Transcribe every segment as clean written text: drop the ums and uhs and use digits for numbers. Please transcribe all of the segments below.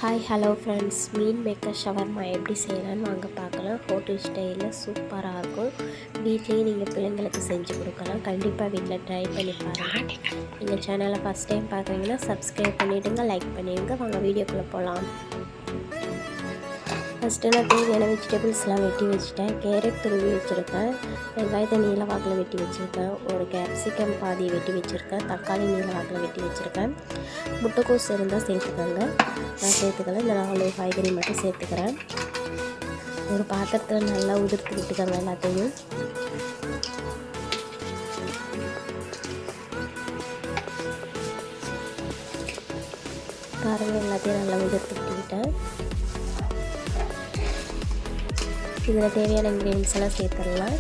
Hi hello friends, மீன் maker shawarma எப்படி செய்யலான்னு வாங்க பார்க்கலாம். ஹோட்டல் ஸ்டைலில் சூப்பராக இருக்கும். வீட்லேயும் நீங்கள் பிள்ளைங்களுக்கு செஞ்சு கொடுக்கலாம். கண்டிப்பாக வீட்டில் ட்ரை பண்ணி பாருங்கள். எங்கள் சேனலை ஃபஸ்ட் டைம் பார்க்குறீங்கன்னா சப்ஸ்கிரைப் பண்ணிவிடுங்க, லைக் பண்ணிவிடுங்க. வாங்க வீடியோக்குள்ளே போகலாம். ஃபஸ்ட்டு நான் தேவையான வெஜிடபிள்ஸ்லாம் வெட்டி வச்சுட்டேன். கேரட் துருவி வச்சுருக்கேன், வெங்காயத்தை நீல வாக்கில் வெட்டி வச்சுருக்கேன், ஒரு கேப்சிகம் பாதி வெட்டி வச்சுருக்கேன், தக்காளி நீல வாக்கில் வெட்டி வச்சுருக்கேன். முட்டைக்கோஸ் இருந்தால் சேர்த்துக்கோங்க, நான் சேர்த்துக்கல. இந்த 4 காய்கறி மட்டும் சேர்த்துக்கிறேன். ஒரு பாத்திரத்தில் நல்லா உதிர்த்து விட்டுக்கோங்க எல்லாத்தையும். பாருங்கள், எல்லாத்தையும் நல்லா உதிர்த்து விட்டுக்கிட்டேன். இதில் தேவையான இன்க்ரீடியன்ஸ் எல்லாம் சேர்த்துடலாம்.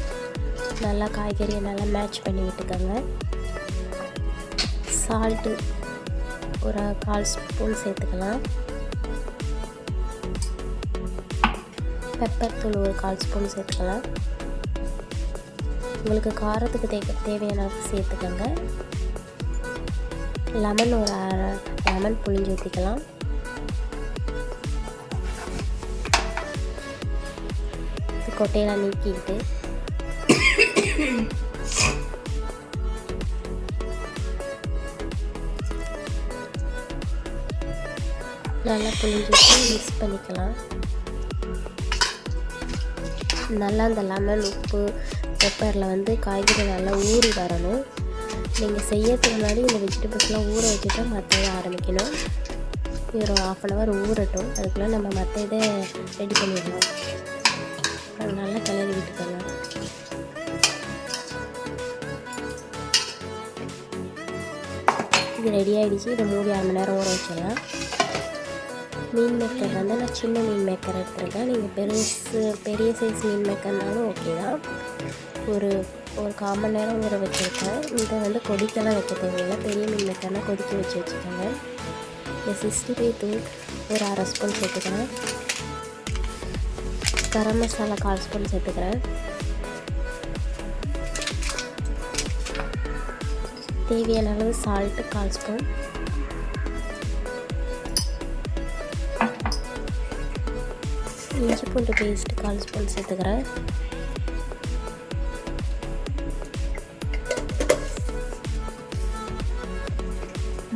நல்லா காய்கறியை நல்லா மேட்ச் பண்ணி விட்டுக்கோங்க. சால்ட்டு ஒரு 1/4 ஸ்பூன் சேர்த்துக்கலாம். பெப்பர் தூள் ஒரு 1/4 ஸ்பூன் சேர்த்துக்கலாம். உங்களுக்கு காரத்துக்கு தேவையான அளவுக்கு சேர்த்துக்கோங்க. லெமன் ஒரு 1/2 லெமன் புழிஞ்சு ஊற்றிக்கலாம். கொட்டையெல்லாம் நீக்கிட்டு நல்லா புளிஞ்சிட்டு மிக்ஸ் பண்ணிக்கலாம். நல்லா அந்த லெமன் உப்பு பெப்பரில் காய்கறி நல்லா ஊறி வரணும். நீங்கள் செய்யறதுக்கு முன்னாடி இந்த வெஜிடபிள்ஸ்லாம் ஊற வச்சுட்டு மற்ற இதை ஆரம்பிக்கணும். ஒரு 1/2 hour ஊறட்டும். அதுக்குள்ளே நம்ம மற்ற இதை ரெடி பண்ணிடலாம். அது நல்லா கிளறி விட்டுக்கோங்க. இது ரெடி ஆகிடுச்சு. இதை மூடி 1/2 மணி நேரம் ஊற வச்சிடலாம். மீன் மேக்கர் நான் சின்ன மீன் மேக்கர் எடுத்துருக்கேன். நீங்கள் பெரிய சைஸ் மீன் மேக்கர்னாலும் ஓகே தான். ஒரு 1/4 மணி நேரம் ஊற வச்சுருக்கேன். இதை கொதிக்கலாம் வைக்க தேவையில்லை. பெரிய மீன் மேக்கர்னால் கொதிக்க வச்சுக்கோங்க. இந்த 65 தூள் ஒரு 1/2 ஸ்பூன் சேர்த்துக்கிறேன். கரம் மசாலா 1/4 ஸ்பூன் சேர்த்துக்கிறேன். தேவையான அளவு சால்ட்டு 1/4 ஸ்பூன். இஞ்சி பூண்டு பேஸ்ட்டு 1/4 ஸ்பூன் சேர்த்துக்கிறேன்.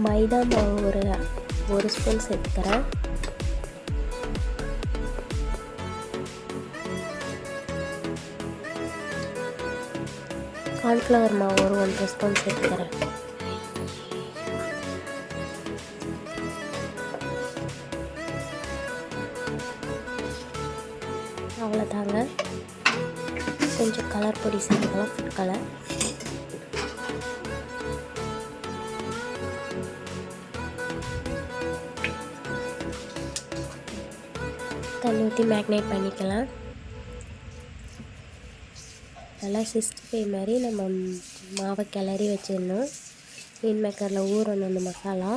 மைதா மாவு ஒரு ஸ்பூன் சேர்த்துக்கிறேன். கார்ன்ஃப்ளவர் மாவு ஒரு 1 ஸ்பூன் சேர்த்துக்கிறேன். அவ்வளோதாங்க. கொஞ்சம் கலர் பொடி சேர்த்துக்கலாம், ஃபுட் கலர். தண்ணி ஊற்றி மேக்னேட் பண்ணிக்கலாம். நல்லா 65 மாதிரி நம்ம மாவை கிளறி வச்சிடணும். மீன் மேக்கரில் ஊறணும் அந்த மசாலா.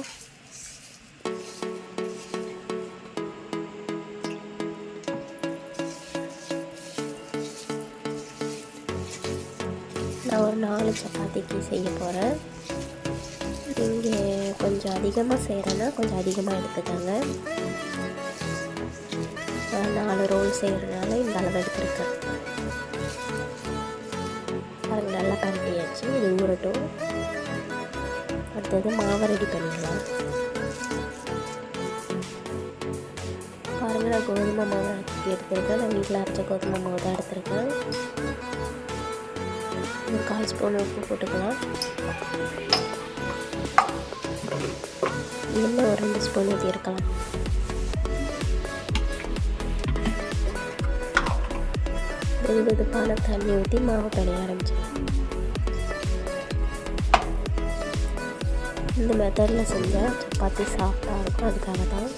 நான் ஒரு 4 சப்பாத்திக்கு செய்ய போகிறேன். நீங்கள் கொஞ்சம் அதிகமாக செய்கிறேன்னா கொஞ்சம் அதிகமாக எடுத்துக்கோங்க. 4 ரோல் செய்கிறதுனால இந்த அளவு எடுத்துருக்கேன். அது நல்லா பரட்டியாச்சு. இது ஊறட்டும். அடுத்தது மாவை ரெடி பண்ணிக்கலாம். பாருங்கள், நான் கோதுமை மாவு எடுத்துருக்கேன். நான் வீட்டில் அரைச்ச கோதுமை மாவு தான் எடுத்துருக்கேன். ஒரு 1/4 ஸ்பூன் உப்பு போட்டுக்கலாம். இன்னும் ஒரு 2 ஸ்பூன் ஊற்றி இருக்கலாம். வெதுவெதுப்பான தண்ணி ஊற்றி மாவு பிணைய ஆரம்பிச்சிடலாம். இந்த மெத்தடில் செஞ்சால் சப்பாத்தி சாஃப்டாக இருக்கும். அதுக்காக தான்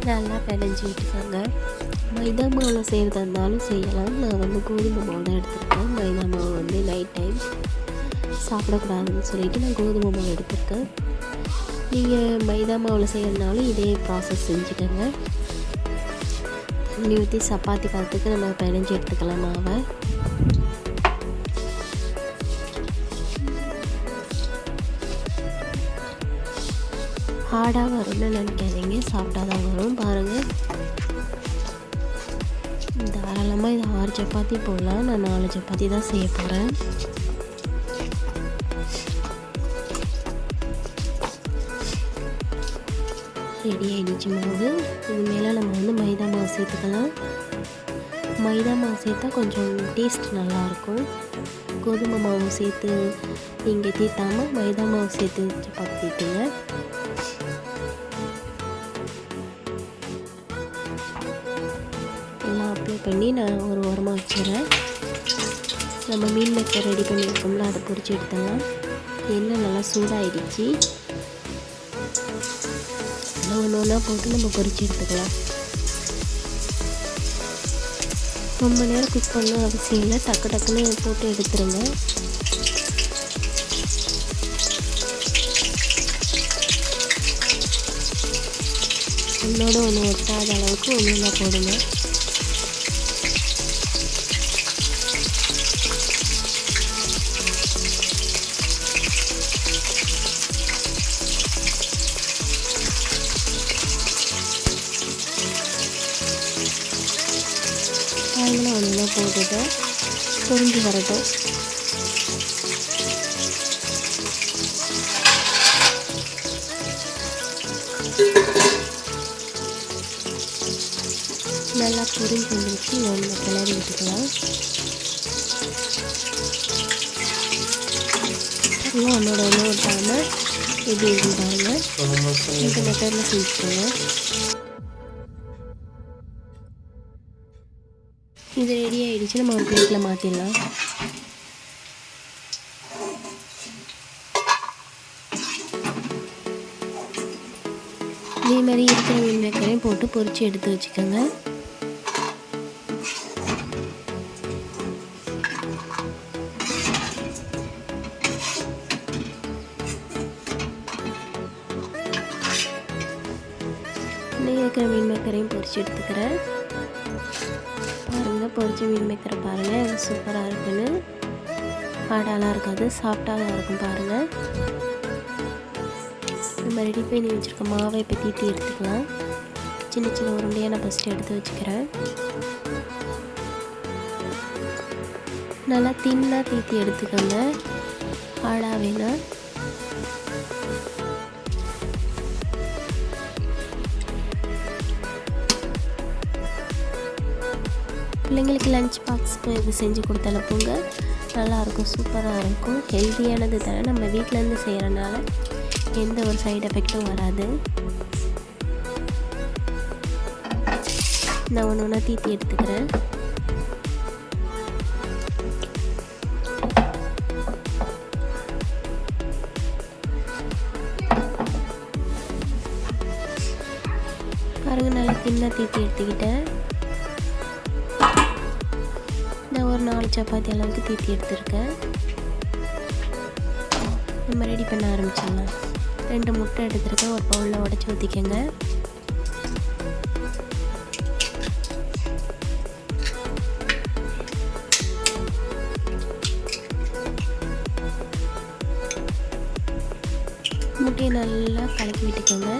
நல்லா பிணைஞ்சி விட்டுக்கோங்க. மைதா மாவில் செய்கிறதா இருந்தாலும் செய்யலாம். நான் கோதுமை மாவு தான் எடுத்துருக்கேன். மைதா மாவு நைட் டைம் சாப்பிடக்கூடாதுன்னு சொல்லிவிட்டு நான் கோதுமை மாவு எடுத்துருக்கேன். நீங்கள் மைதா மாவில் செய்கிறதுனாலும் இதே ப்ராசஸ் செஞ்சுக்கோங்க. தண்ணி ஊற்றி சப்பாத்தி பதத்துக்கு நம்ம பிணைஞ்சி எடுத்துக்கலாம் மாவை. ஹார்டாக வரும்னு நினைக்காதீங்க, சாஃப்டாக தான் வரும். பாருங்கள், தாராளமாக இது 6 சப்பாத்தி போடலாம். நான் 4 சப்பாத்தி தான் செய்ய போகிறேன். ரெடி ஆகிடுச்சு மாவு. இது மேலே நம்ம வந்து மைதா மாவு சேர்த்துக்கலாம். மைதா மாவு சேர்த்தா கொஞ்சம் டேஸ்ட் நல்லாயிருக்கும். கோதுமை மாவு சேர்த்து நீங்கள் தீட்டாமல் மைதா மாவு சேர்த்து சப்பாத்தி தீட்டுங்க. எல்லாம் அப்ளை பண்ணி நான் ஒரு ஓரமாக வச்சுறேன். நம்ம மீன் மேக்கர் ரெடி பண்ணியிருக்கோம்ல, அதை பொரிச்சு எடுத்துடலாம். எண்ணெய் நல்லா சூடாகிடுச்சு. ஒன்று ஒன்றா போட்டு நம்ம பொரிச்சு எடுத்துக்கலாம். ரொம்ப நேரம் குக் பண்ணணும் அவசியம் இல்லை, டக்கு டக்குன்னு போட்டு எடுத்துருங்க. ஒன்றோட ஒன்று ஒட்டாத அளவுக்கு ஒன்று ஒன்றா போடுங்க. காய்களாம் ஒன்று போட்டுட்டு பொரிஞ்சு வரட்டும். நல்லா பொரிஞ்சு வந்துருச்சு. ஒன்று கிளறி விட்டுக்கலாம். ஒன்றோட ஒன்று விட்டாமல் எப்படி இருக்குன்னு பாருங்கள். இந்த மெத்தடில் செஞ்சுக்கோங்க. இது ரெடி ஆகிடுச்சு. நம்ம ஒரு பிளேட்டில் மாற்றிடலாம். இதே மாதிரி இருக்கிற மீன் மேக்கரையும் போட்டு பொரிச்சு எடுத்து வச்சுக்கோங்க. இன்னும் இருக்கிற மீன் மேக்கரையும் பொரிச்சு எடுத்துக்கிறேன். பாருங்கள், பொரிச்ச மீன் மேக்கரை பாருங்கள், அது சூப்பராக இருக்குன்னு. ஹார்டாலாம் இருக்காது, சாஃப்டாக தான் இருக்கும். பாருங்கள், நம்ம ரெடி பண்ணி வச்சுருக்க மாவை இப்போ தீட்டி எடுத்துக்கலாம். சின்ன சின்ன உருண்டையாக நான் ஃபஸ்ட்டு எடுத்து வச்சுக்கிறேன். நல்லா தின்னாக தீட்டி எடுத்துக்கோங்க, ஹார்டாக வேணாம். பிள்ளைங்களுக்கு லஞ்ச் பாக்ஸ்க்கு இது செஞ்சு கொடுத்து அனுப்புங்க. நல்லாயிருக்கும், சூப்பராக இருக்கும். ஹெல்த்தியானது தானே, நம்ம வீட்டிலேருந்து செய்கிறனால எந்த ஒரு சைடு எஃபெக்டும் வராது. நான் ஒன்று ஒன்றா தீட்டி எடுத்துக்கிறேன். பாருங்கள், நல்லா தின்னாக தீட்டி எடுத்துக்கிட்டேன். நான் ஒரு 4 சப்பாத்தி அளவுக்கு தீட்டி எடுத்துருக்கேன். நம்ம ரெடி பண்ண ஆரம்பிச்சிடலாம். 2 முட்டை எடுத்துருக்கேன். ஒரு பவுலில் உடச்சி ஊற்றிக்கோங்க. முட்டையை நல்லா கலக்கி விட்டுக்கோங்க.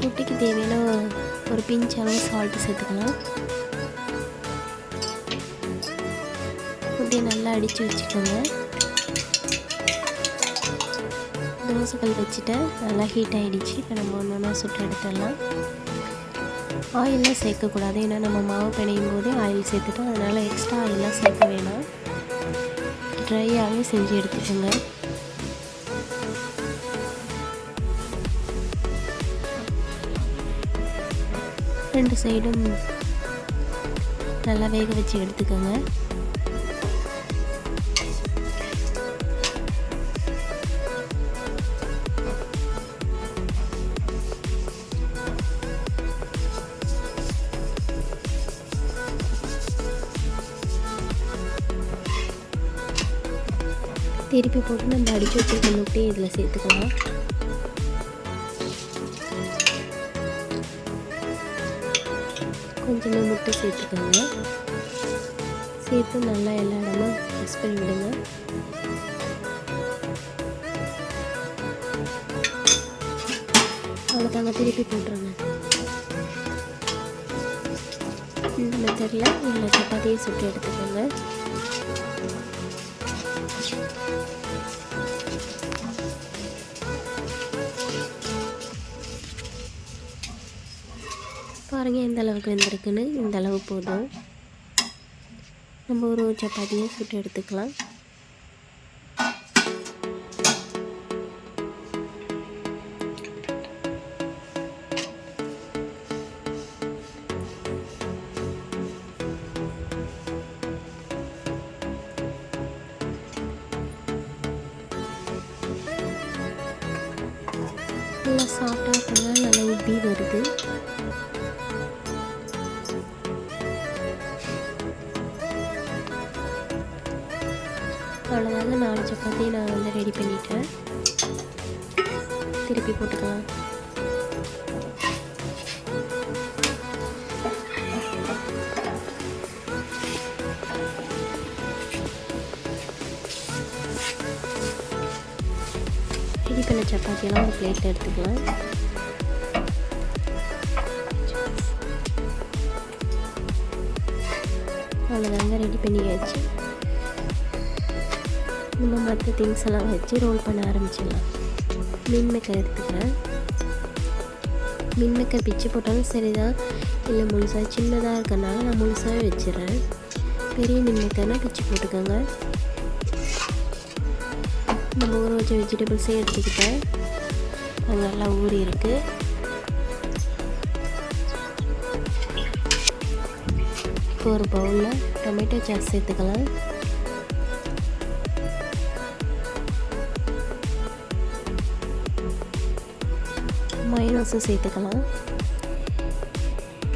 முட்டைக்கு தேவையான ஒரு பிஞ்ச் அளவு சால்ட்டு சேர்த்துக்கலாம். முட்டையை நல்லா அடித்து வச்சுக்கோங்க. தோசைக்கல் வச்சுட்டேன், நல்லா ஹீட் ஆகிடுச்சு. இப்போ நம்ம ஒன்று ஒன்றா சுட்டு எடுத்துடலாம். ஆயிலெலாம் சேர்க்கக்கூடாது, ஏன்னா நம்ம மாவு பிணையும் போதே ஆயில் சேர்த்துட்டோம். அதனால் எக்ஸ்ட்ரா ஆயிலெலாம் சேர்க்க வேணாம். ட்ரையாகவே செஞ்சு எடுத்துக்கோங்க. ரெண்டு சைடும் நல்லா வேக வச்சு எடுத்துக்கோங்க. திருப்பி போட்டு நம்ம அடித்து வச்சுருக்க முட்டையை இதில் சேர்த்துக்கலாம். கொஞ்சமாக முட்டை சேர்த்துக்கோங்க. சேர்த்து நல்லா எல்லா இடமும் மிக்ஸ் பண்ணி விடுங்க. அவ்வளோதாங்க, திருப்பி போட்டுருங்க. இந்த மெத்தடில் எல்லா சப்பாத்தியும் சுட்டு எடுத்துக்கோங்க. பாருங்கள் எந்த அளவுக்கு வெந்திருக்குன்னு. இந்த அளவு போதும். நம்ம ஒரு சப்பாத்தியை சுட்டு எடுத்துக்கலாம். நல்லா சாஃப்டாக இருக்குங்க, நல்லா உப்பி வருது. அவ்வளோதாங்க, 4 சப்பாத்தி நான் வந்து ரெடி பண்ணிட்டேன். திருப்பி போட்டுக்கலாம். ரெடி பண்ண சப்பாத்தியெல்லாம் ஒரு பிளேட்டில் எடுத்துக்கலாம். அவ்வளோதாங்க, ரெடி பண்ணியாச்சு. நம்ம மற்ற திங்ஸ் எல்லாம் வச்சு ரோல் பண்ண ஆரம்பிச்சிடலாம். மீன் மேக்கர் எடுத்துக்கிறேன். மீன் மேக்கர் பிச்சு போட்டாலும் சரிதான், இல்லை முழுசாக சின்னதாக இருக்கிறனால நான் முழுசாகவே வச்சிடறேன். பெரிய மீன் மேக்கர்னால் பிச்சு போட்டுக்கோங்க. நம்ம ஊற வச்ச வெஜிடபிள்ஸே எடுத்துக்கிட்டேன். அது நல்லா ஊறி இருக்குது. இப்போ ஒரு பவுலில் டொமேட்டோ சாஸ் சேர்த்துக்கலாம். மயோனஸும் சேர்த்துக்கலாம்.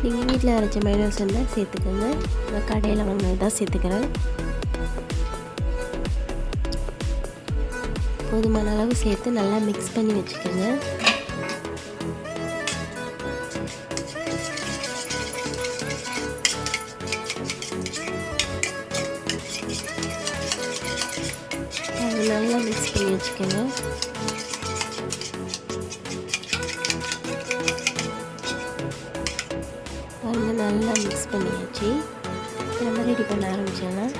நீங்கள் வீட்டில் அரைச்ச மயோனஸ் இருந்தால் சேர்த்துக்கோங்க. நான் கடையில் வாங்கினது தான் சேர்த்துக்கிறேன். போதுமான அளவு சேர்த்து நல்லா மிக்ஸ் பண்ணி வச்சுக்கோங்க. அது நல்லா மிக்ஸ் பண்ணி வச்சுக்கோங்க. பாருங்க, நல்லா மிக்ஸ் பண்ணியாச்சு. நம்ம ரெடி பண்ண ஆரம்பிச்சிடலாம்.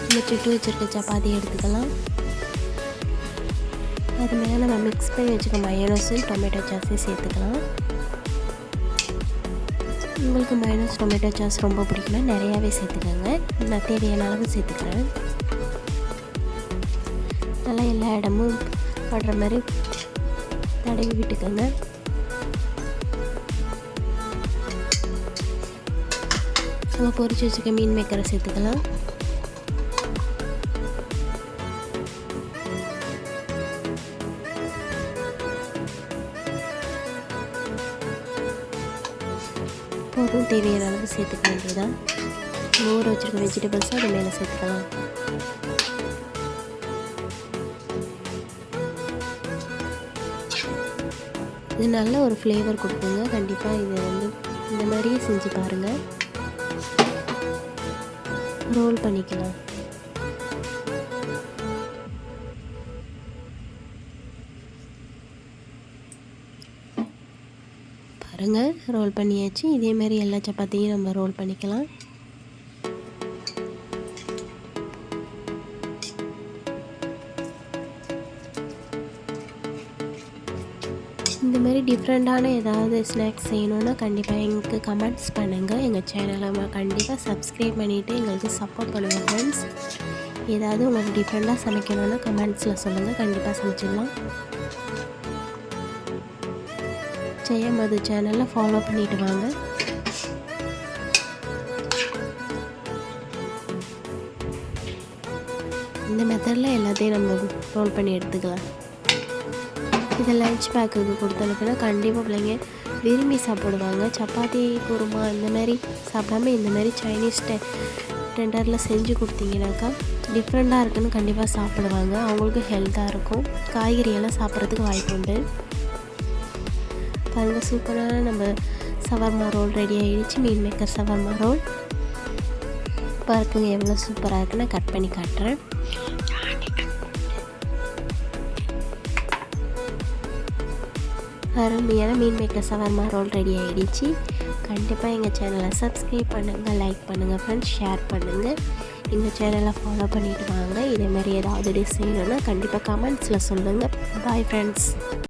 இந்த சுட்டு வச்சுருக்க சப்பாத்தி எடுத்துக்கலாம். அது மேலே நம்ம மிக்ஸ் பண்ணி வச்சுக்க மயோனஸும் டொமேட்டோ சாஸையும் சேர்த்துக்கலாம். உங்களுக்கு மயோனஸ் டொமேட்டோ சாஸ் ரொம்ப பிடிக்கும்னா நிறையாவே சேர்த்துக்கோங்க. நான் தேவையான அளவு சேர்த்துக்கிறேன். நல்லா எல்லா இடமும் படுற மாதிரி தடவி விட்டுக்கோங்க. நம்ம பொரிச்சு வச்சுக்க மீன் மேக்கரை சேர்த்துக்கலாம். போதும், தேவையான அளவு சேர்த்துக்க வேண்டியதான். ஊற வச்சுருக்க வெஜிடபிள்ஸும் அது மேலே சேர்த்துக்கலாம். இது நல்ல ஒரு ஃப்ளேவர் கொடுக்குங்க. கண்டிப்பாக இதை வந்து இந்த மாதிரியே செஞ்சு பாருங்கள். ரோல் பண்ணிக்கலாம். பாருங்கள், ரோல் பண்ணியாச்சு. இதேமாரி எல்லா சப்பாத்தியும் நம்ம ரோல் பண்ணிக்கலாம். இந்த மாதிரி டிஃப்ரெண்ட்டான ஏதாவது ஸ்நாக்ஸ் செய்யணுன்னா கண்டிப்பாக எங்களுக்கு கமெண்ட்ஸ் பண்ணுங்கள். எங்கள் சேனலை கண்டிப்பாக சப்ஸ்கிரைப் பண்ணிவிட்டு எங்களுக்கு சப்போர்ட் பண்ணுங்கள் ஃப்ரெண்ட்ஸ். ஏதாவது உங்களுக்கு டிஃப்ரெண்ட்டாக சமைக்கணுன்னா கமெண்ட்ஸில் சொல்லுங்கள், கண்டிப்பாக சமைச்சிடலாம். ஜெயமது சேனலை ஃபாலோ பண்ணிவிட்டு வாங்க. இந்த மெத்தடில் எல்லாத்தையும் நம்ம ரோல் பண்ணி எடுத்துக்கலாம். இதை லஞ்ச் பேக்குக்கு கொடுத்தனுப்புனா கண்டிப்பாக பிள்ளைங்க விரும்பி சாப்பிடுவாங்க. சப்பாத்தி குருமா இந்த மாதிரி சாப்பிடாம இந்த மாதிரி சைனீஸ் டெண்டரில் செஞ்சு கொடுத்தீங்கன்னாக்கா டிஃப்ரெண்ட்டாக இருக்குன்னு கண்டிப்பாக சாப்பிடுவாங்க. அவங்களுக்கு ஹெல்த்தாக இருக்கும். காய்கறியெல்லாம் சாப்பிட்றதுக்கு வாய்ப்பு உண்டு. பாருங்கள், சூப்பரான நம்ம சவர்மா ரோல் ரெடி ஆகிடுச்சு. மீன் மேக்கர் சவர்மா ரோல் பாருங்க எவ்வளோ சூப்பராக இருக்குன்னு கட் பண்ணி காட்டுறேன். அருமையான மீன் மேக்கர் சவர்மா ரோல் ரெடி ஆகிடுச்சு. கண்டிப்பாக எங்கள் சேனலை சப்ஸ்கிரைப் பண்ணுங்கள், லைக் பண்ணுங்கள் ஃப்ரெண்ட்ஸ், ஷேர் பண்ணுங்கள். எங்கள் சேனலை ஃபாலோ பண்ணிவிட்டு வாங்க. இதேமாதிரி ஏதாவது டிஷ் செய்யணுன்னா கண்டிப்பாக கமெண்ட்ஸில் சொல்லுங்கள். Bye friends.